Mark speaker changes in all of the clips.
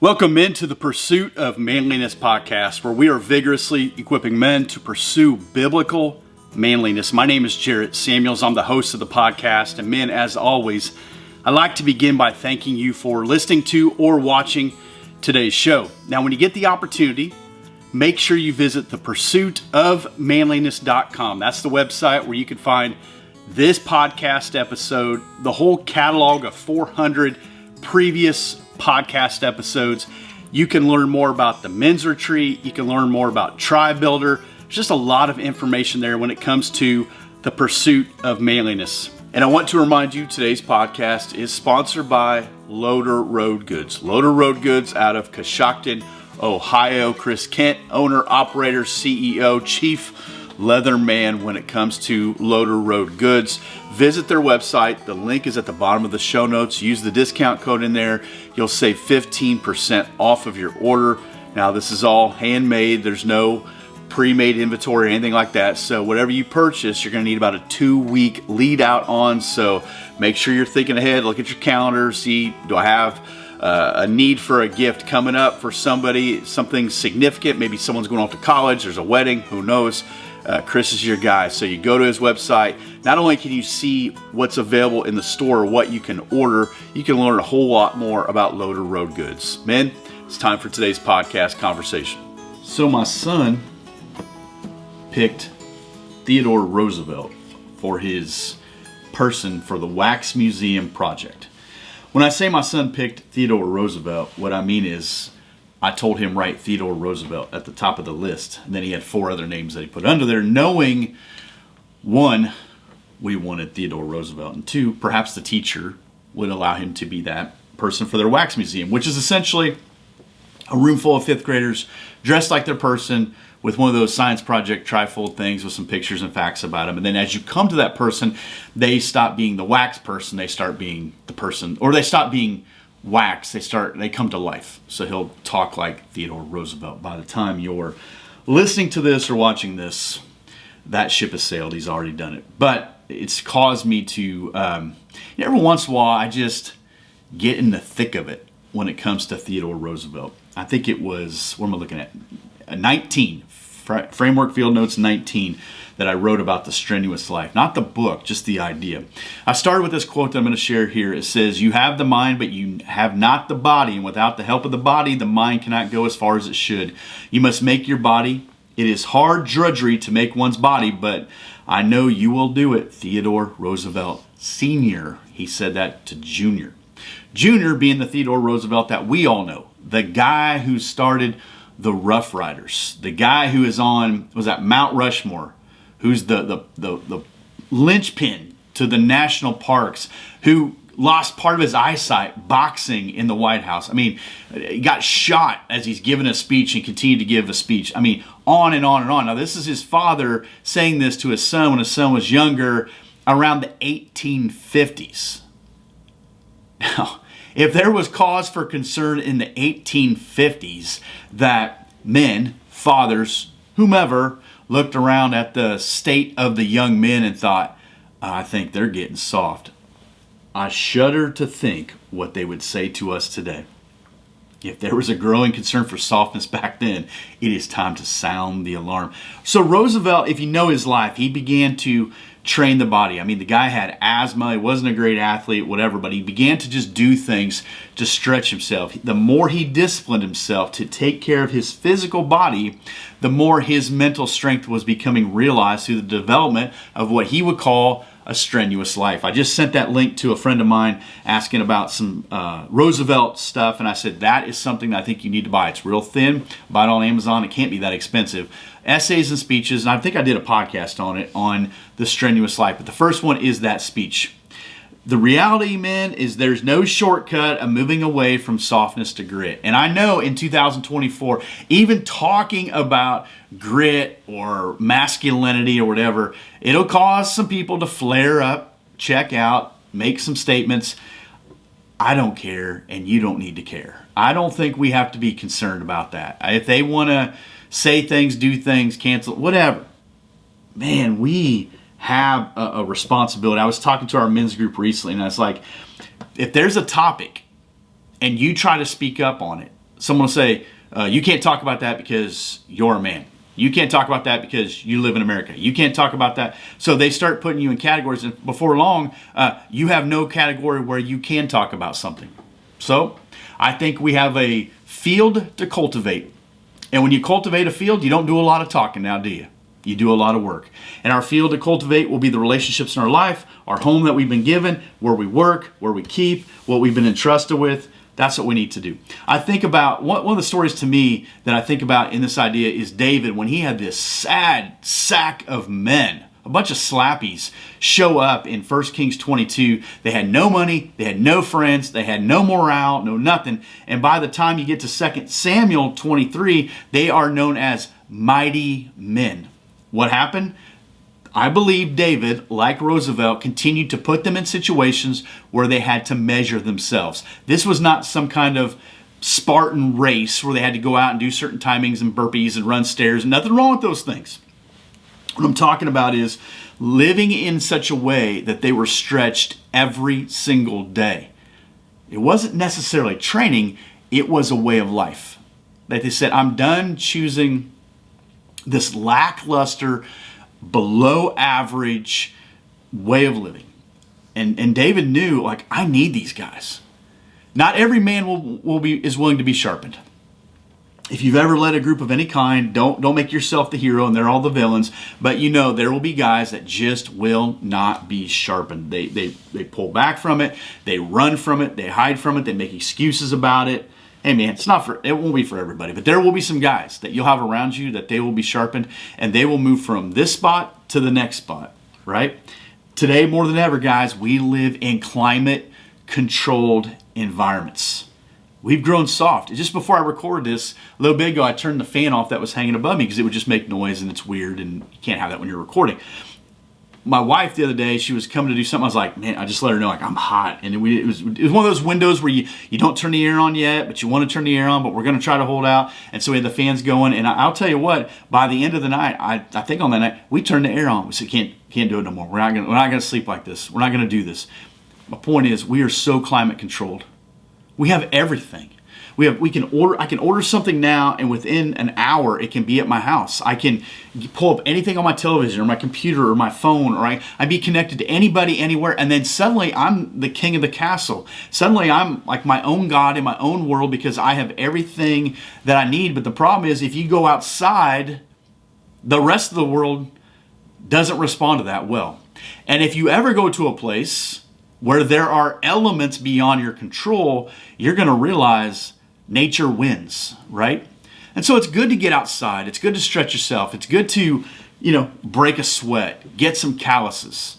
Speaker 1: Welcome into the Pursuit of Manliness podcast, where we are vigorously equipping men to pursue biblical manliness. My name is Jarrett Samuels. I'm the host of the podcast. And men, as always, I'd like to begin by thanking you for listening to or watching today's show. Now, when you get the opportunity, make sure you visit thepursuitofmanliness.com. That's the website where you can find this podcast episode, the whole catalog of 400 previous podcast episodes. You can learn more about the men's retreat. You can learn more about Tribe Builder. There's just a lot of information there when it comes to the pursuit of manliness. And I want to remind you, today's podcast is sponsored by Loader Road Goods. Loader Road Goods out of Coshocton, Ohio. Chris Kent, owner, operator, CEO, chief leather man when it comes to Loader Road Goods. Visit their website. The link is at the bottom of the show notes. Use the discount code in there. You'll save 15% off of your order. Now, this is all handmade. There's no pre-made inventory or anything like that. So whatever you purchase, you're going to need about a 2-week lead out on. So make sure you're thinking ahead. Look at your calendar. See, do I have a need for a gift coming up for somebody, something significant? Maybe someone's going off to college. There's a wedding. Who knows? Chris is your guy. So you go to his website. Not only can you see what's available in the store or what you can order, you can learn a whole lot more about Loader Road Goods. Men, it's time for today's podcast conversation. So my son picked Theodore Roosevelt for his person for the Wax Museum project. When I say my son picked Theodore Roosevelt, what I mean is I told him write Theodore Roosevelt at the top of the list. And then he had 4 other names that he put under there, knowing, 1, we wanted Theodore Roosevelt, and 2, perhaps the teacher would allow him to be that person for their wax museum, which is essentially a room full of 5th graders dressed like their person with one of those science project trifold things with some pictures and facts about them. And then as you come to that person, they stop being the wax person, they start being the person, or they stop being wax, they come to life. So he'll talk like Theodore Roosevelt. By the time you're listening to this or watching this, that ship has sailed. He's already done it. But it's caused me to, every once in a while, I just get in the thick of it when it comes to Theodore Roosevelt. I think it was, what am I looking at? 19, Framework Field Notes 19, that I wrote about the strenuous life. Not the book, just the idea. I started with this quote that I'm going to share here. It says, "You have the mind, but you have not the body. And without the help of the body, the mind cannot go as far as it should. You must make your body. It is hard drudgery to make one's body, but I know you will do it." Theodore Roosevelt Sr. He said that to Junior. Junior being the Theodore Roosevelt that we all know. The guy who started the Rough Riders. The guy who is on, was that Mount Rushmore? Who's the linchpin to the national parks, who lost part of his eyesight boxing in the White House. I mean, he got shot as he's giving a speech and continued to give a speech. I mean, on and on and on. Now, this is his father saying this to his son when his son was younger, around the 1850s. Now, if there was cause for concern in the 1850s that men, fathers, whomever, looked around at the state of the young men and thought, I think they're getting soft, I shudder to think what they would say to us today. If there was a growing concern for softness back then, it is time to sound the alarm. So Roosevelt, if you know his life, he began to train the body. I mean, the guy had asthma. He wasn't a great athlete, whatever, but he began to just do things to stretch himself. The more he disciplined himself to take care of his physical body, the more his mental strength was becoming realized through the development of what he would call a strenuous life. I just sent that link to a friend of mine asking about some Roosevelt stuff, and I said, that is something that I think you need to buy. It's real thin. Buy it on Amazon. It can't be that expensive. Essays and speeches, and I think I did a podcast on it, on the strenuous life. But the first one is that speech. The reality, men, is there's no shortcut of moving away from softness to grit. And I know in 2024, even talking about grit or masculinity or whatever, it'll cause some people to flare up, check out, make some statements. I don't care, and you don't need to care. I don't think we have to be concerned about that. If they want to say things, do things, cancel, whatever. Man, we have a responsibility. I was talking to our men's group recently, and I was like, if there's a topic and you try to speak up on it, Someone will say, you can't talk about that because you're a man. You can't talk about that because you live in America. You can't talk about that. So they start putting you in categories, and before long, you have no category where you can talk about something. So I think we have a field to cultivate. And when you cultivate a field, you don't do a lot of talking now, do you? You do a lot of work. And our field to cultivate will be the relationships in our life, our home that we've been given, where we work, where we keep, what we've been entrusted with. That's what we need to do. I think about, one of the stories to me that I think about in this idea is David, when he had this sad sack of men, a bunch of slappies, show up in 1 Kings 22. They had no money, they had no friends, they had no morale, no nothing. And by the time you get to 2 Samuel 23, they are known as mighty men. What happened? I believe David, like Roosevelt, continued to put them in situations where they had to measure themselves. This was not some kind of Spartan race where they had to go out and do certain timings and burpees and run stairs. Nothing wrong with those things. What I'm talking about is living in such a way that they were stretched every single day. It wasn't necessarily training, it was a way of life. That they said, I'm done choosing this lackluster, below average way of living. And David knew, like, I need these guys. Not every man is willing to be sharpened. If you've ever led a group of any kind, don't make yourself the hero and they're all the villains. But you know there will be guys that just will not be sharpened. They pull back from it, they run from it, they hide from it, they make excuses about it. Hey man, it won't be for everybody, but there will be some guys that you'll have around you that they will be sharpened and they will move from this spot to the next spot, right? Today, more than ever, guys, we live in climate-controlled environments. We've grown soft. Just before I recorded this, a little bit ago, I turned the fan off that was hanging above me because it would just make noise and it's weird and you can't have that when you're recording. My wife the other day, she was coming to do something. I was like, man, I just let her know, like, I'm hot. And it was one of those windows where you don't turn the air on yet, but you want to turn the air on, but we're going to try to hold out. And so we had the fans going. And I'll tell you what, by the end of the night, I think on that night, we turned the air on. We said, can't do it no more. We're not going to sleep like this. We're not going to do this. My point is, we are so climate controlled. We have everything. I can order something now, and within an hour it can be at my house. I can pull up anything on my television or my computer or my phone, or I'd be connected to anybody anywhere, and then suddenly I'm the king of the castle. Suddenly I'm like my own God in my own world because I have everything that I need. But the problem is, if you go outside, the rest of the world doesn't respond to that well. And if you ever go to a place where there are elements beyond your control, you're going to realize nature wins, right? And so it's good to get outside. It's good to stretch yourself. It's good to, break a sweat, get some calluses,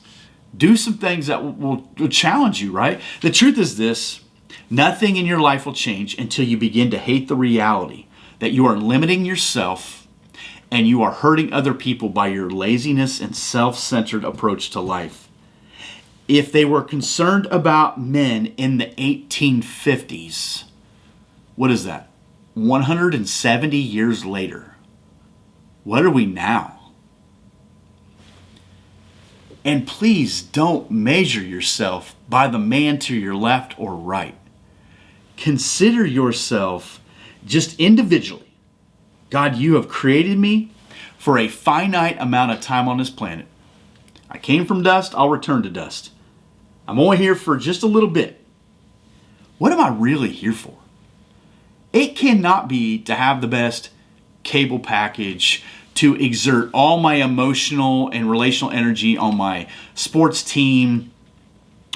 Speaker 1: do some things that will challenge you, right? The truth is this: nothing in your life will change until you begin to hate the reality that you are limiting yourself and you are hurting other people by your laziness and self-centered approach to life. If they were concerned about men in the 1850s, what is that? 170 years later. What are we now? And please don't measure yourself by the man to your left or right. Consider yourself just individually. God, you have created me for a finite amount of time on this planet. I came from dust, I'll return to dust. I'm only here for just a little bit. What am I really here for? It cannot be to have the best cable package, to exert all my emotional and relational energy on my sports team,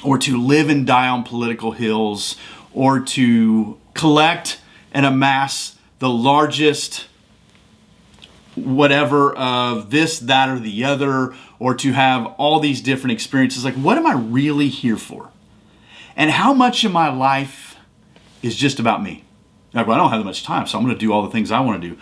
Speaker 1: or to live and die on political hills, or to collect and amass the largest whatever of this, that, or the other, or to have all these different experiences. Like, what am I really here for? And how much of my life is just about me? Like, well, I don't have that much time, so I'm going to do all the things I want to do.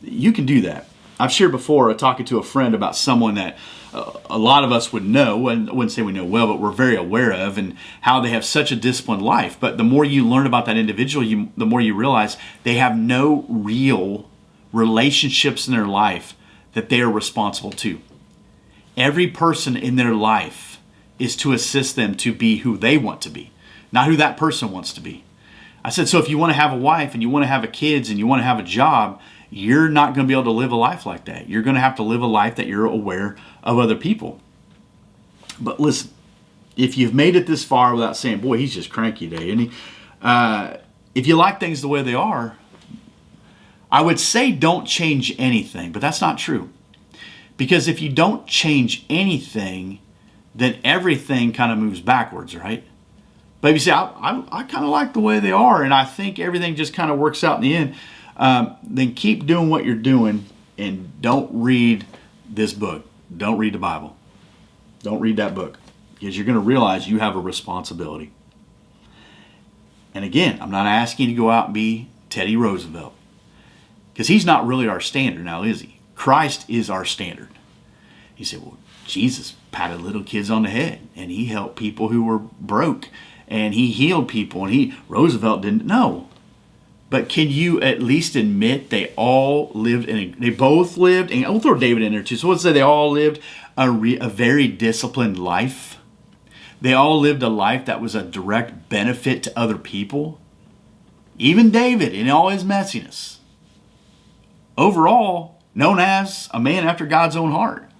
Speaker 1: You can do that. I've shared before, talking to a friend about someone that a lot of us would know, and I wouldn't say we know well, but we're very aware of, and how they have such a disciplined life. But the more you learn about that individual, the more you realize they have no real relationships in their life that they are responsible to. Every person in their life is to assist them to be who they want to be, not who that person wants to be. I said, so if you want to have a wife and you want to have kids and you want to have a job, you're not going to be able to live a life like that. You're going to have to live a life that you're aware of other people. But listen, if you've made it this far without saying, boy, he's just cranky today, isn't he? If you like things the way they are, I would say don't change anything, but that's not true. Because if you don't change anything, then everything kind of moves backwards, right? But if you say, I kind of like the way they are, and I think everything just kind of works out in the end, then keep doing what you're doing and don't read this book. Don't read the Bible. Don't read that book, because you're going to realize you have a responsibility. And again, I'm not asking you to go out and be Teddy Roosevelt, because he's not really our standard now, is he? Christ is our standard. You say, well, Jesus patted little kids on the head, and he helped people who were broke, and he healed people, and Roosevelt didn't know. But can you at least admit they both lived, and we'll throw David in there too. So let's say they all lived a very disciplined life. They all lived a life that was a direct benefit to other people. Even David, in all his messiness, overall known as a man after God's own heart.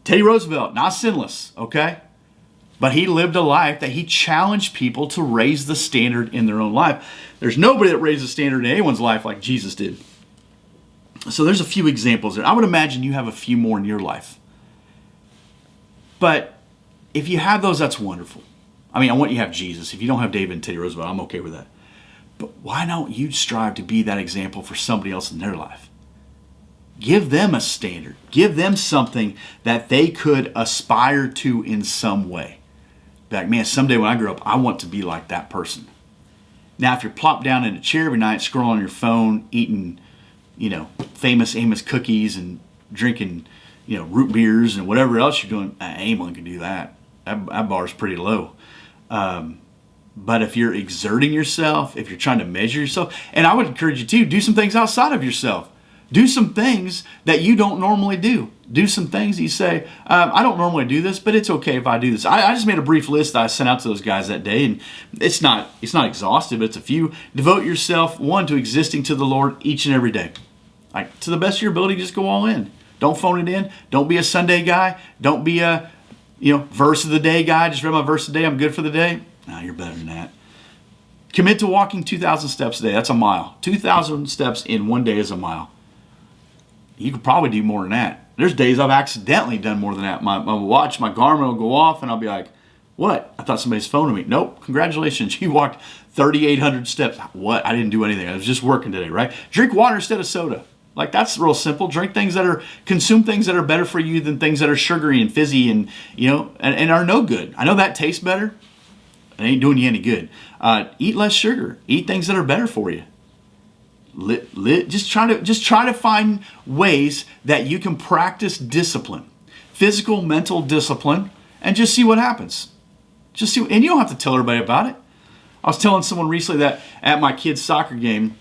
Speaker 1: Teddy Roosevelt, not sinless, okay? But he lived a life that he challenged people to raise the standard in their own life. There's nobody that raised the standard in anyone's life like Jesus did. So there's a few examples there. I would imagine you have a few more in your life. But if you have those, that's wonderful. I mean, I want you to have Jesus. If you don't have David and Teddy Roosevelt, I'm okay with that. But why don't you strive to be that example for somebody else in their life? Give them a standard. Give them something that they could aspire to in some way. Be like, man, someday when I grow up, I want to be like that person. Now, if you're plopped down in a chair every night, scrolling on your phone, eating, famous Amos cookies and drinking, root beers and whatever else you're doing, anyone can do that. That bar's pretty low. But if you're exerting yourself, if you're trying to measure yourself, and I would encourage you to do some things outside of yourself. Do some things that you don't normally do. Do some things that you say, I don't normally do this, but it's okay if I do this. I just made a brief list that I sent out to those guys that day, and it's not exhaustive, but it's a few. Devote yourself, one, to existing to the Lord each and every day. Like, to the best of your ability, just go all in. Don't phone it in. Don't be a Sunday guy. Don't be a verse of the day guy. Just read my verse of the day, I'm good for the day. No, you're better than that. Commit to walking 2,000 steps a day. That's a mile. 2,000 steps in one day is a mile. You could probably do more than that. There's days I've accidentally done more than that. My watch, my Garmin will go off, and I'll be like, what? I thought somebody's phoning me. Nope, congratulations. You walked 3,800 steps. What? I didn't do anything. I was just working today, right? Drink water instead of soda. Like, that's real simple. Consume things that are better for you than things that are sugary and fizzy and are no good. I know that tastes better. It ain't doing you any good. Eat less sugar. Eat things that are better for you. Just try to find ways that you can practice discipline, physical, mental discipline, and just see what happens. And you don't have to tell everybody about it. I was telling someone recently that at my kid's soccer game,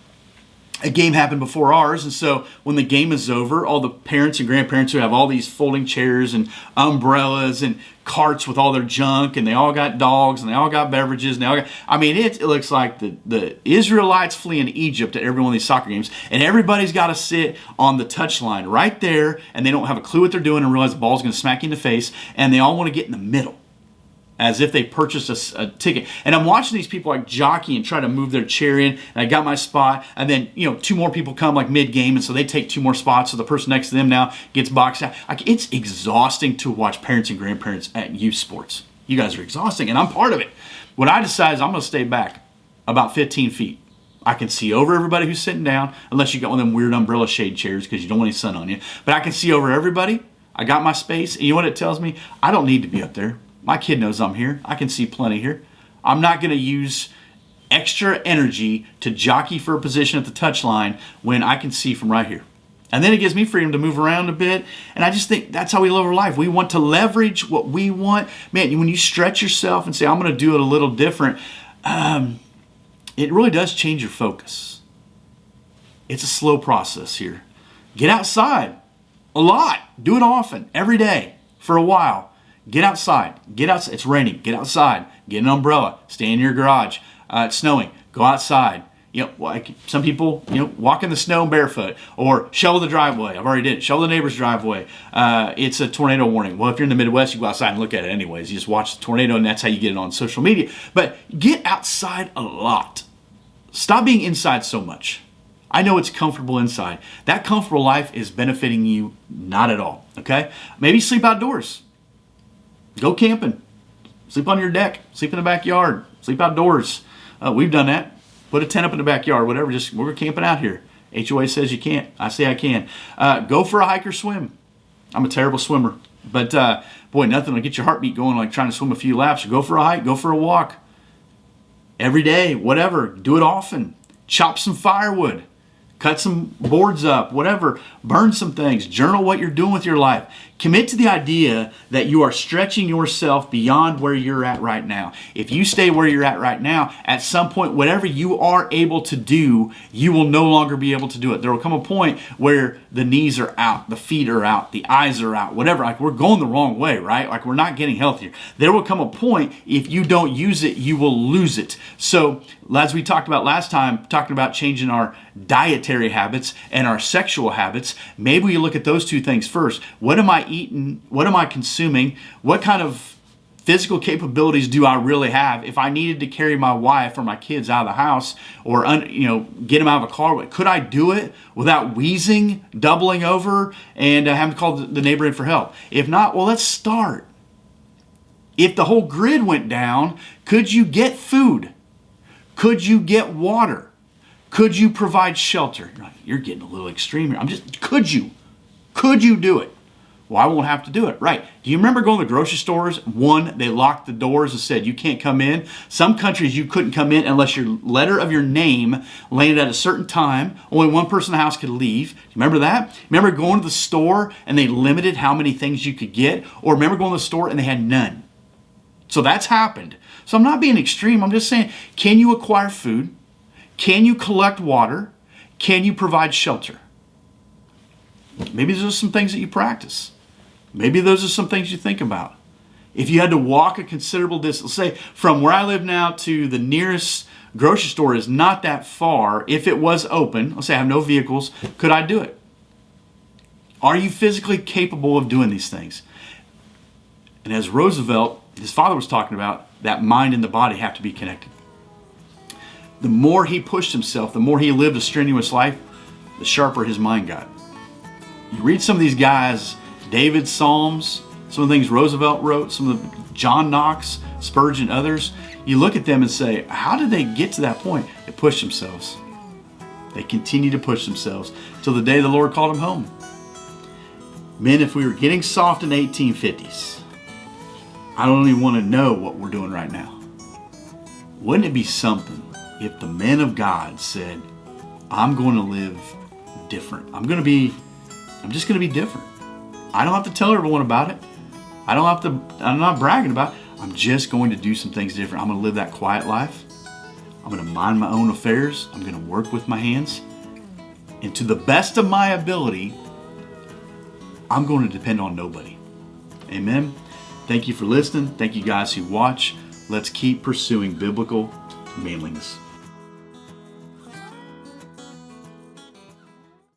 Speaker 1: a game happened before ours, and so when the game is over, all the parents and grandparents who have all these folding chairs and umbrellas and carts with all their junk, and they all got dogs, and they all got beverages, and it looks like the Israelites fleeing Egypt at every one of these soccer games, and everybody's got to sit on the touchline right there, and they don't have a clue what they're doing and realize the ball's going to smack you in the face, and they all want to get in the middle, as if they purchased a ticket. And I'm watching these people like jockey and try to move their chair in, and I got my spot, and then two more people come like mid-game, and so they take two more spots, so the person next to them now gets boxed out. It's exhausting to watch parents and grandparents at youth sports. You guys are exhausting, and I'm part of it. What I decide is I'm going to stay back about 15 feet. I can see over everybody who's sitting down, unless you got one of them weird umbrella shade chairs because you don't want any sun on you. But I can see over everybody. I got my space, and you know what it tells me? I don't need to be up there. My kid knows I'm here. I can see plenty here. I'm not going to use extra energy to jockey for a position at the touchline when I can see from right here. And then it gives me freedom to move around a bit. And I just think that's how we live our life. We want to leverage what we want. Man, when you stretch yourself and say, I'm going to do it a little different, it really does change your focus. It's a slow process here. Get outside a lot. Do it often, every day, for a while. Get outside. It's raining. Get outside. Get an umbrella. Stay in your garage. It's snowing. Go outside. Like some people, walk in the snow barefoot or shovel the driveway. I've already did it. Shovel the neighbor's driveway. It's a tornado warning. Well, if you're in the Midwest, you go outside and look at it anyways. You just watch the tornado, and that's how you get it on social media. But get outside a lot. Stop being inside so much. I know it's comfortable inside. That comfortable life is benefiting you not at all, okay? Maybe sleep outdoors. Go camping. Sleep on your deck. Sleep in the backyard. Sleep outdoors. We've done that. Put a tent up in the backyard, whatever. Just we're camping out here. HOA says you can't. I say I can. Go for a hike or swim. I'm a terrible swimmer. But, boy, nothing will get your heartbeat going like trying to swim a few laps. Go for a hike. Go for a walk. Every day, whatever. Do it often. Chop some firewood. Cut some boards up, whatever. Burn some things. Journal what you're doing with your life. Commit to the idea that you are stretching yourself beyond where you're at right now. If you stay where you're at right now, at some point, whatever you are able to do, you will no longer be able to do it. There will come a point where the knees are out, the feet are out, the eyes are out, whatever. Like we're going the wrong way, right? Like we're not getting healthier. There will come a point, if you don't use it, you will lose it. So, as we talked about last time, talking about changing our dietary habits and our sexual habits, maybe we look at those two things first. What am I eating? What am I consuming? What kind of physical capabilities do I really have? If I needed to carry my wife or my kids out of the house or get them out of a car, could I do it without wheezing, doubling over, and having to call the neighbor in for help? If not, well, let's start. If the whole grid went down, could you get food? Could you get water? Could you provide shelter? You're getting a little extreme here. Could you? Could you do it? Well, I won't have to do it. Right. Do you remember going to the grocery stores? One, they locked the doors and said, you can't come in. Some countries, you couldn't come in unless your letter of your name landed at a certain time. Only one person in the house could leave. Do you remember that? Remember going to the store and they limited how many things you could get? Or remember going to the store and they had none? So that's happened. So I'm not being extreme. I'm just saying, can you acquire food? Can you collect water? Can you provide shelter? Maybe those are some things that you practice. Maybe those are some things you think about. If you had to walk a considerable distance, let's say from where I live now to the nearest grocery store is not that far. If it was open, let's say I have no vehicles, could I do it? Are you physically capable of doing these things? And as Roosevelt, his father was talking about, that mind and the body have to be connected. The more he pushed himself, the more he lived a strenuous life, the sharper his mind got. You read some of these guys, David's Psalms, some of the things Roosevelt wrote, some of the John Knox, Spurgeon, others, you look at them and say, how did they get to that point? They pushed themselves. They continue to push themselves till the day the Lord called them home. Men, if we were getting soft in the 1850s, I don't even want to know what we're doing right now. Wouldn't it be something if the men of God said, I'm going to live different. I'm just going to be different. I don't have to tell everyone about it. I'm not bragging about it. I'm just going to do some things different. I'm going to live that quiet life. I'm going to mind my own affairs. I'm going to work with my hands. And to the best of my ability, I'm going to depend on nobody. Amen. Thank you for listening. Thank you guys who watch. Let's keep pursuing biblical manliness.